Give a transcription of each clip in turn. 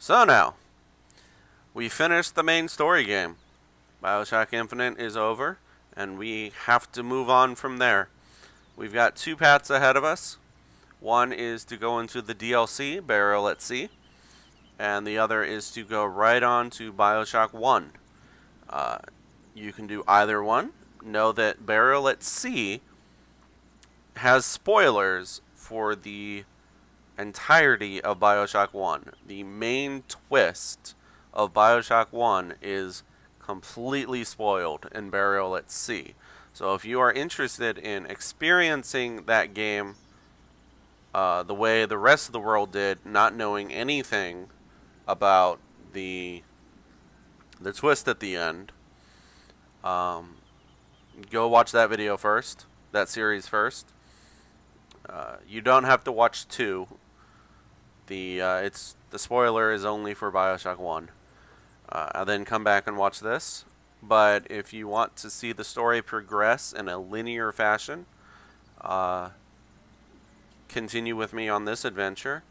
So now, we finished the main story game. Bioshock Infinite is over, and we have to move on from there. We've got two paths ahead of us. One is to go into the DLC, Burial at Sea, and the other is to go right on to Bioshock 1. Uh, you can do either one. Know that Burial at Sea has spoilers for the entirety of Bioshock 1. The main twist of Bioshock 1 is completely spoiled in Burial at Sea. So if you are interested in experiencing that game the way the rest of the world did, not knowing anything about the twist at the end, um, go watch that video first, that series first. You don't have to watch 2. The spoiler is only for Bioshock 1. And then come back and watch this. But if you want to see the story progress in a linear fashion, continue with me on this adventure.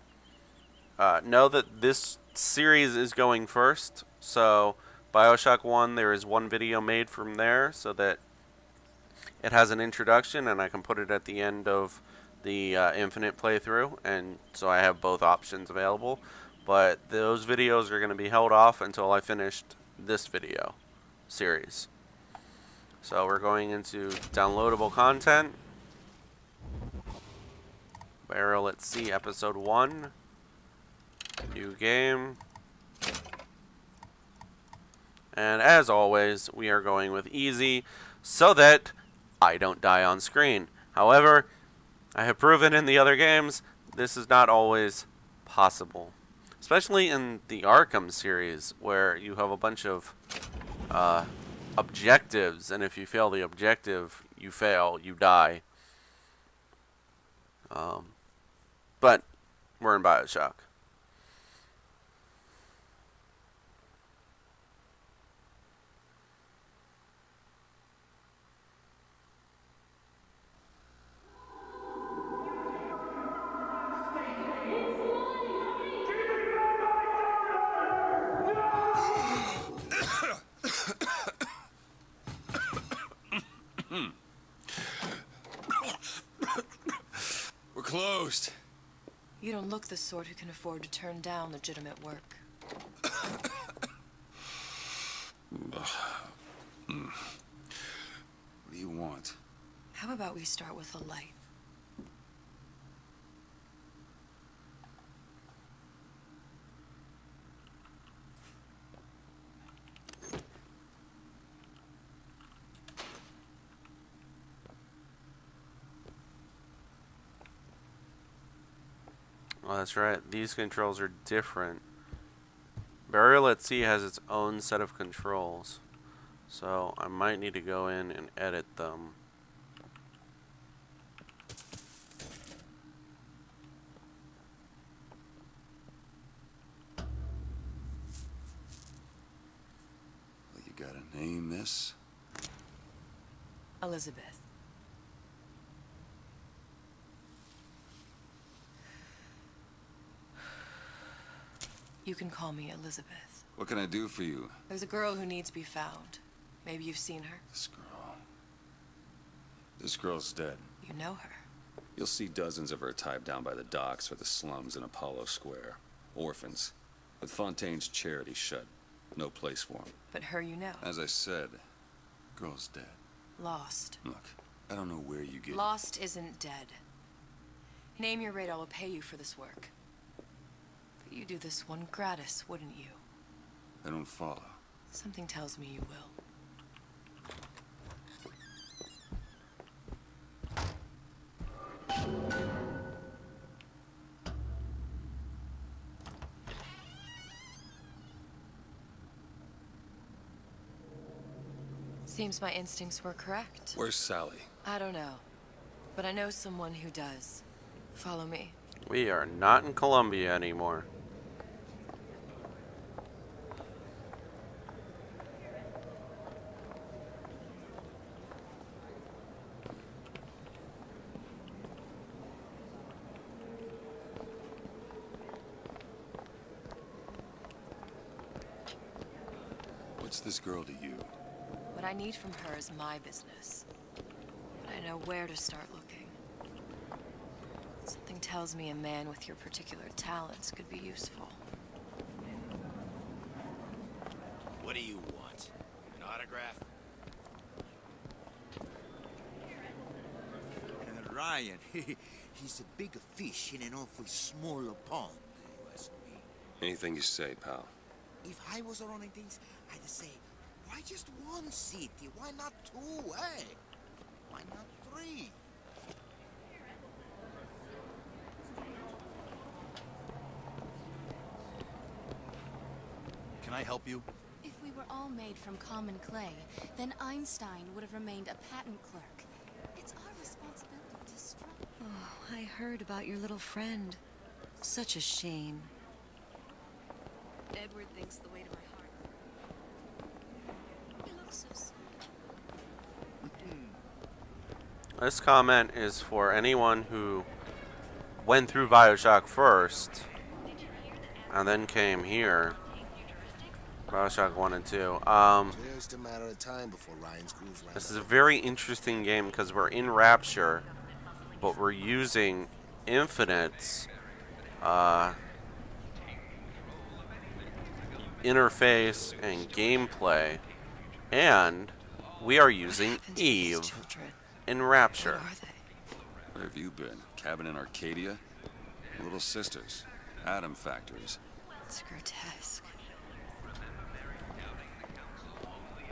Know that this series is going first. So Bioshock 1, there is one video made from there so that it has an introduction, and I can put it at the end of the Infinite playthrough, and so I have both options available. But those videos are going to be held off until I finished this video series. So we're going into downloadable content. Burial at Sea Episode 1. New game. And as always, we are going with easy so that I don't die on screen. However, I have proven in the other games this is not always possible. Especially in the Arkham series, where you have a bunch of objectives, and if you fail the objective, you fail, you die. But we're in Bioshock. We're closed. You don't look the sort who can afford to turn down legitimate work. What do you want? How about we start with a light? Well, that's right. These controls are different. Burial at Sea has its own set of controls. So I might need to go in and edit them. Well, you gotta name this. Elizabeth. You can call me Elizabeth. What can I do for you? There's a girl who needs to be found. Maybe you've seen her. This girl. This girl's dead. You know her. You'll see dozens of her tied down by the docks or the slums in Apollo Square. Orphans. With Fontaine's charity shut. No place for them. But her you know. As I said, girl's dead. Lost. Look, I don't know where you get... Lost isn't dead. Name your rate, I will pay you for this work. But you do this one gratis, wouldn't you? I don't follow. Something tells me you will. Seems my instincts were correct. Where's Sally? I don't know, but I know someone who does. Follow me. We are not in Colombia anymore. What's this girl to you? What I need from her is my business. But I know where to start looking. Something tells me a man with your particular talents could be useful. What do you want? An autograph? Ryan, he's a bigger fish in an awful smaller pond. Was me. Anything you say, pal. If I was running things, I'd say, why just one city? Why not two, eh? Why not three? Can I help you? If we were all made from common clay, then Einstein would have remained a patent clerk. It's our responsibility to strive. Oh, I heard about your little friend. Such a shame. Edward thinks the way to my heart. He looks so sad. This comment is for anyone who went through Bioshock first and then came here. Bioshock 1 and 2. Just a matter of time before Ryan's crews round This is up. a very interesting game because we're in Rapture, but we're using Infinite's interface and gameplay, and we are using Happened to these Eve children? in What Rapture. are they? Where have you been? Cabin in Arcadia? Little sisters? Atom factories? It's grotesque.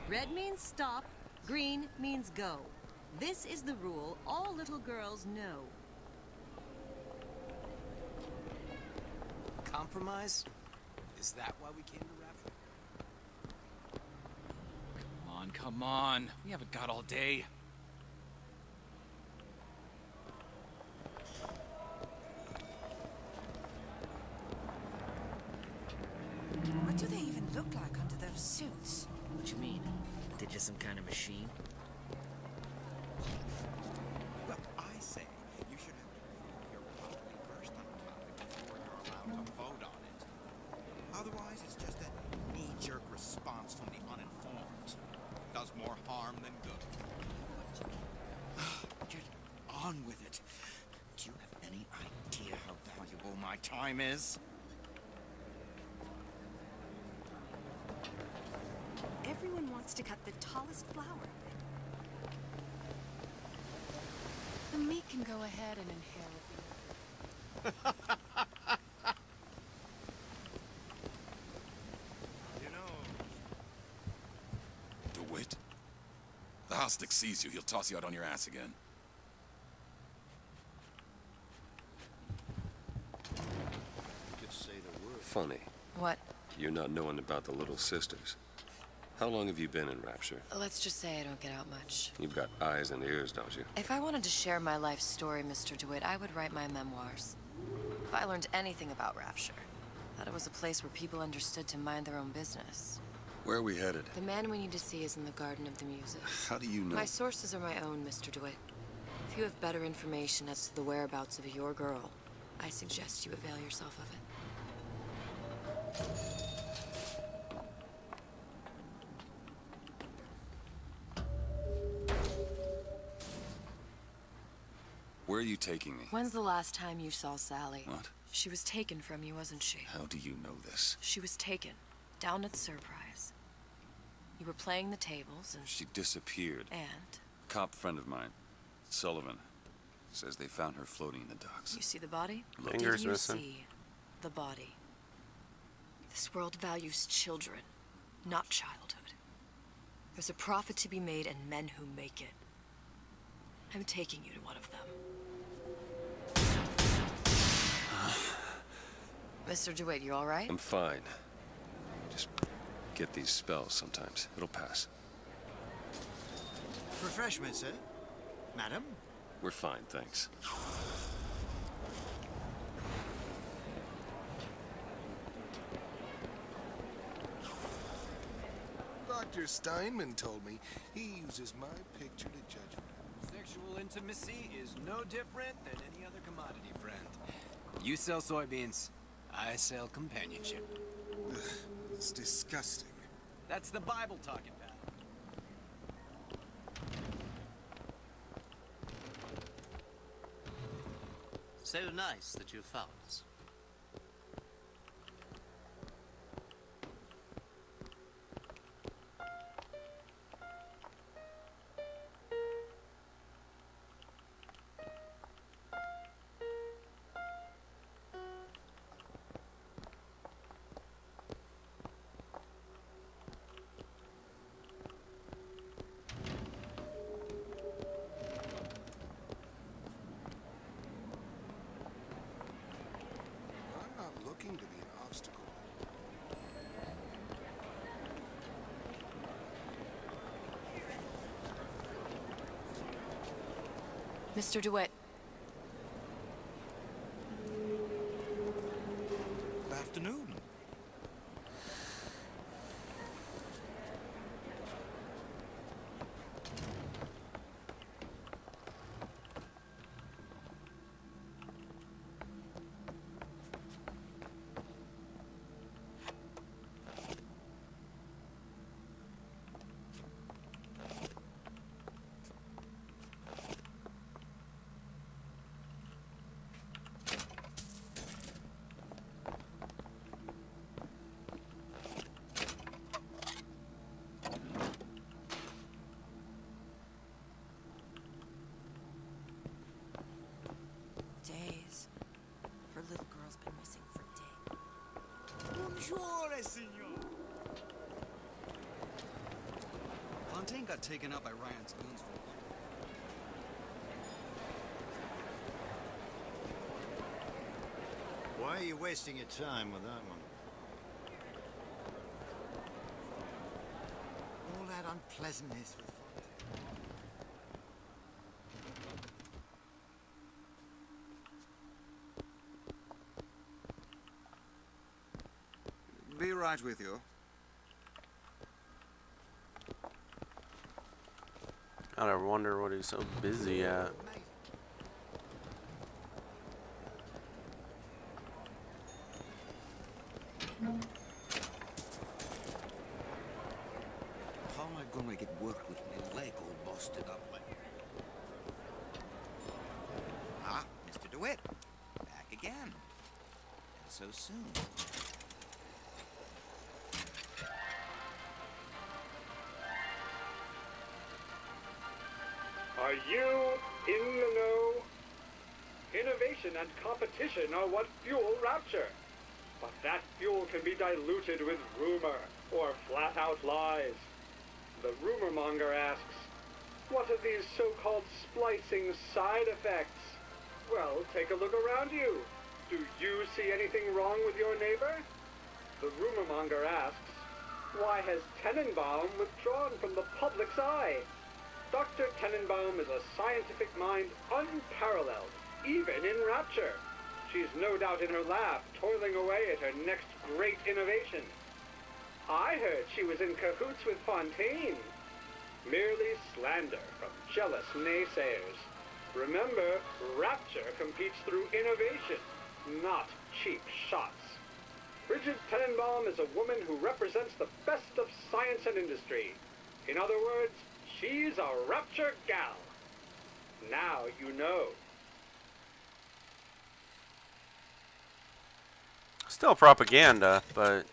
Red means stop, green means go. This is the rule all little girls know. Compromise? Is that why we came to Rapture? Come on. We haven't got all day. What do they even look like under those suits? What you mean? They're just some kind of machine? Well, I say you should have your properly versed on the topic before you're allowed to vote on it. Otherwise, it's just a knee-jerk response from the uninformed. Does more harm than good. Get on with it. Do you have any idea how valuable my time is? Everyone wants to cut the tallest flower. The meat can go ahead and inherit the... You know, DeWitt? The Hostic sees you, he'll toss you out on your ass again. Just say the word. Funny. What? You're not knowing about the Little Sisters. How long have you been in Rapture? Let's just say I don't get out much. You've got eyes and ears, don't you? If I wanted to share my life story, Mr. DeWitt, I would write my memoirs. If I learned anything about Rapture, thought it was a place where people understood to mind their own business. Where are we headed? The man we need to see is in the Garden of the Muses. How do you know? My sources are my own, Mr. DeWitt. If you have better information as to the whereabouts of your girl, I suggest you avail yourself of it. Where are you taking me? When's the last time you saw Sally? What? She was taken from you, wasn't she? How do you know this? She was taken, down at Surprise. You were playing the tables and... She disappeared. And? A cop friend of mine, Sullivan, says they found her floating in the docks. You see the body? Fingers Did you missing. see the body? This world values children, not childhood. There's a profit to be made and men who make it. I'm taking you to one of them. Mr. DeWitt, you all right? I'm fine. Just get these spells sometimes. It'll pass. Refreshments, sir? Madam? We're fine, thanks. Dr. Steinman told me he uses my picture to judge me. sexual intimacy is no different than any other commodity, friend. You sell soybeans, I sell companionship. Ugh, it's disgusting. That's the Bible talking, pal. So nice that you found us. I'm not looking to be an obstacle. Mr. DeWitt. Afternoon. Days. Her little girl's been missing for days. Bonjour, senor. Fontaine got taken out by Ryan's goons for Why are you wasting your time with that one? all that unpleasantness with Fontaine. Be right with you. I wonder what he's so busy at. How am I gonna get work with my leg all busted up like... Ah, Mr. DeWitt. Back again. And so soon. Are you in the know? Innovation and competition are what fuel Rapture. But that fuel can be diluted with rumor or flat-out lies. The rumor monger asks, what are these so-called splicing side effects? Well, take a look around you. Do you see anything wrong with your neighbor? The rumor monger asks, why has Tenenbaum withdrawn from the public's eye? Dr. Tenenbaum is a scientific mind unparalleled, even in Rapture. She's no doubt in her lab, toiling away at her next great innovation. I heard she was in cahoots with Fontaine. Merely slander from jealous naysayers. Remember, Rapture competes through innovation, not cheap shots. Bridget Tenenbaum is a woman who represents the best of science and industry. In other words, she's a Rapture gal. Now you know. Still propaganda, but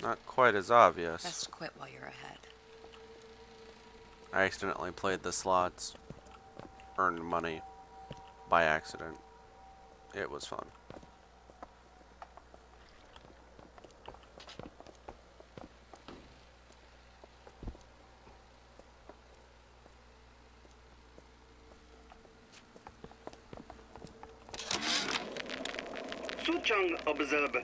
not quite as obvious. Best quit while you're ahead. I accidentally played the slots, earned money by accident. It was fun. Suchang observe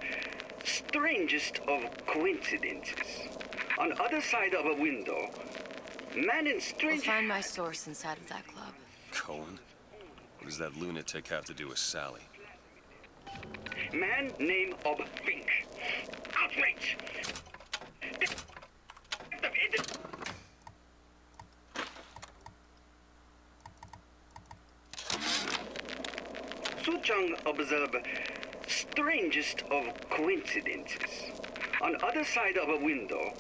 strangest of coincidences. On other side of a window, man in We'll strange... find my source inside of that club. Cohen? What does that lunatic have to do with Sally? Man name of Fink. Outrage! Suchang observe strangest of coincidences. On other side of a window,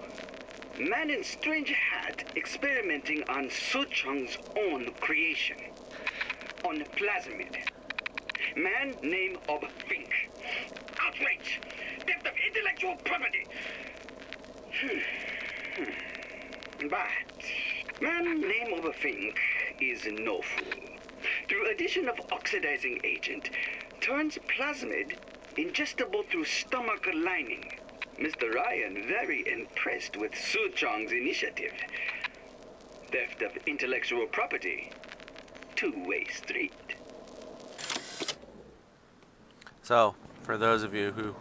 man in strange hat experimenting on Suchong's own creation. On plasmid. Man name of Fink. Outrage! Theft of intellectual property! But man name of Fink is no fool. Through addition of oxidizing agent, turns plasmid ingestible through stomach lining. Mr. Ryan very impressed with Suchong's initiative. Theft of intellectual property. Two-way street. So, for those of you who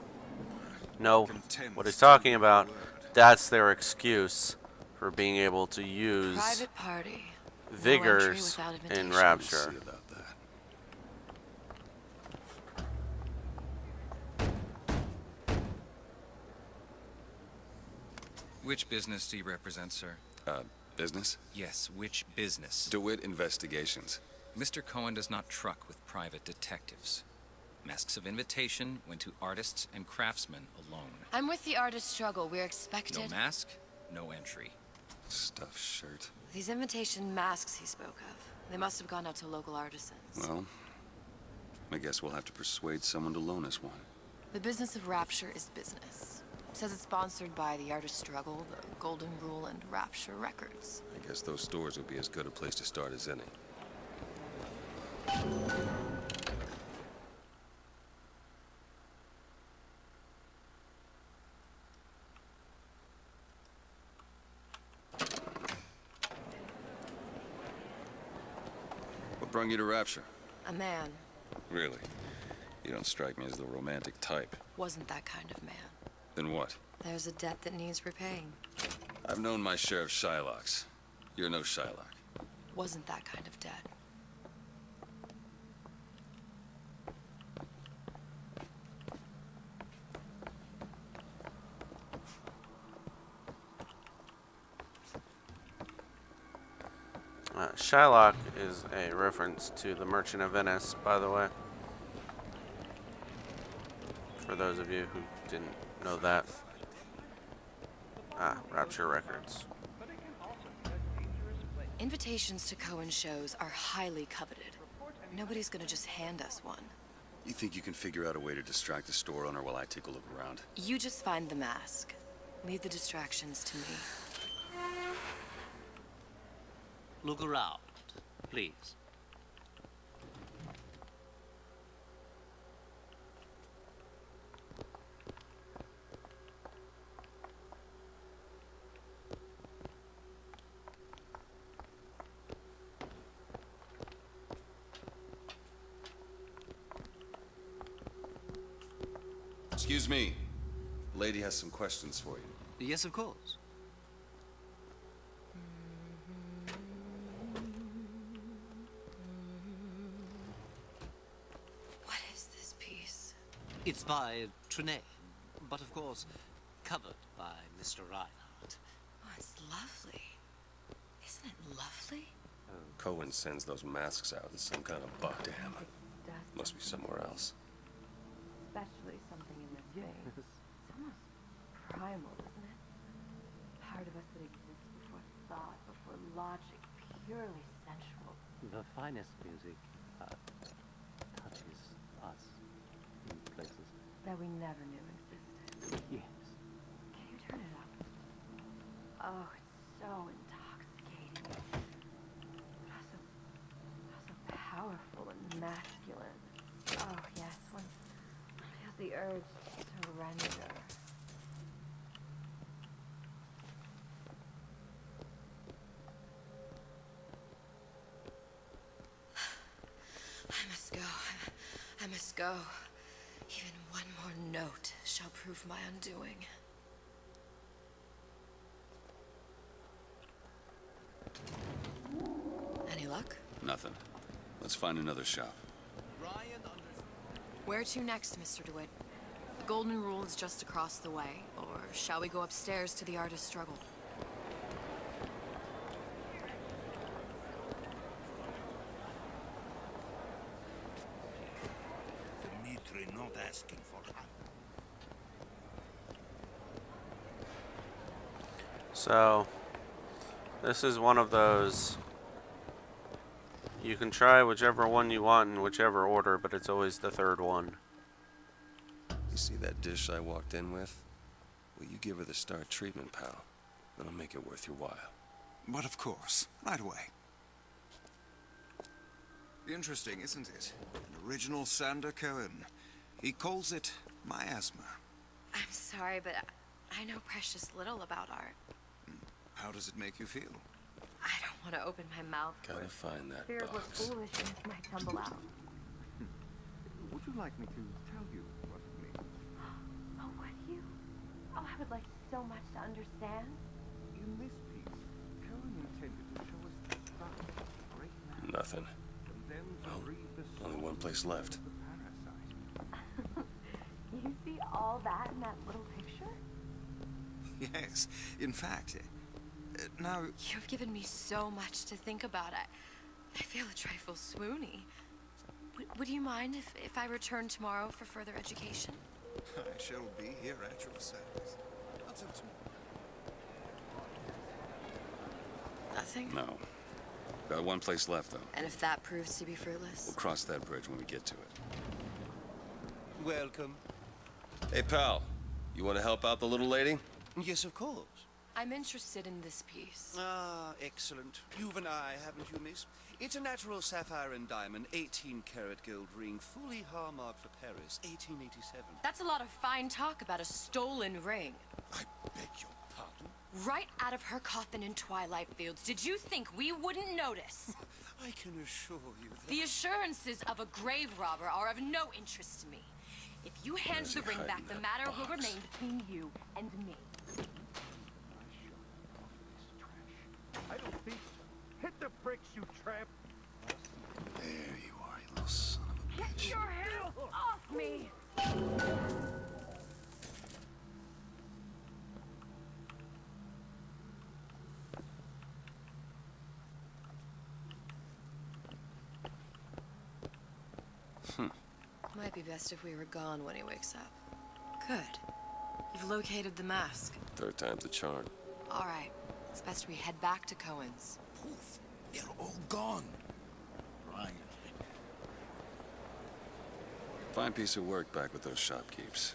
know what he's talking about, that's their excuse for being able to use Private party. vigors No entry without in invitation. Rapture. Which business do you represent, sir? Business? Yes, which business? DeWitt Investigations. Mr. Cohen does not truck with private detectives. Masks of invitation went to artists and craftsmen alone. I'm with the artist struggle. We're expected. No mask, no entry. Stuffed shirt. These invitation masks he spoke of. They must have gone out to local artisans. Well, I guess we'll have to persuade someone to loan us one. The business of Rapture is business. Says it's sponsored by the artist struggle, the Golden Rule, and Rapture Records. I guess those stores would be as good a place to start as any. What brung you to Rapture? A man. Really? You don't strike me as the romantic type. Wasn't that kind of man. Then what? There's a debt that needs repaying. I've known my share of Shylocks. You're no Shylock. Wasn't that kind of debt. Shylock is a reference to The Merchant of Venice, by the way. For those of you who didn't know that. Rapture Records. Invitations to Cohen shows are highly coveted. Nobody's gonna just hand us one. You think you can figure out a way to distract the store owner while I take a look around? You just find the mask. Leave the distractions to me. Look around, please. Excuse me. Lady has some questions for you. Yes, of course. What is this piece? It's by Trenet, but of course, covered by Mr. Reinhardt. Oh, it's lovely. Isn't it lovely? Cohen sends those masks out in some kind of buck. Damn. Must be somewhere else. Especially something in this face. It's almost primal, isn't it? Part of us that exists before thought, before logic, purely sensual. The finest music touches us in places that we never knew existed. Yes. Can you turn it up? Oh, it's so intoxicating. Also powerful and masculine. Oh, yes, one feels the urge to surrender. I must go. I must go. Even one more note shall prove my undoing. Any luck? Nothing. Let's find another shop. Where to next, Mr. DeWitt? The Golden Rule is just across the way, or shall we go upstairs to the artist struggle? Dimitri not asking for help. So, this is one of those. You can try whichever one you want in whichever order, but it's always the third one. You see that dish I walked in with? Well, you give her the Star treatment, pal. That'll make it worth your while. But of course, right away. Interesting, isn't it? An original Sander Cohen. He calls it miasma. I'm sorry, but I know precious little about art. How does it make you feel? I don't want to open my mouth. Gotta find that Fear of what box. foolishness might tumble out. Would you like me to tell you what it means? Oh, would you? Oh, I would like so much to understand. In this piece, Cohen intended to show us the start of a great man. Nothing. And then to breathe the Only soul one place left. of the parasite. You see all that in that little picture? Yes, in fact. Now... You've given me so much to think about. I feel a trifle swoony. Would you mind if I return tomorrow for further education? I shall be here at your service. Until tomorrow. Nothing? No. Got one place left, though. And if that proves to be fruitless? We'll cross that bridge when we get to it. Welcome. Hey, pal. You want to help out the little lady? Yes, of course. I'm interested in this piece. Ah, excellent. You've an eye, haven't you, miss? It's a natural sapphire and diamond, 18-karat gold ring, fully hallmarked for Paris, 1887. That's a lot of fine talk about a stolen ring. I beg your pardon? Right out of her coffin in Twilight Fields. Did you think we wouldn't notice? I can assure you that... The assurances of a grave robber are of no interest to me. If you hand the ring back, the matter will remain between you and me. I don't think so. Hit the bricks, you tramp! There you are, you little son of a bitch. Get your hands off me! Might be best if we were gone when he wakes up. Good. You've located the mask. Third time's the charm. All right. It's best we head back to Cohen's. Poof. They're all gone. Right. Fine piece of work back with those shopkeepers.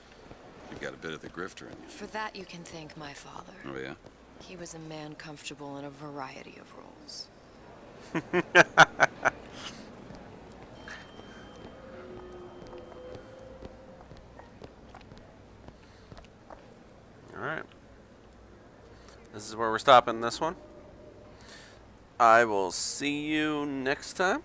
You've got a bit of the grifter in you. For that, you can thank my father. Oh, yeah? He was a man comfortable in a variety of roles. Alright. This is where we're stopping this one. I will see you next time.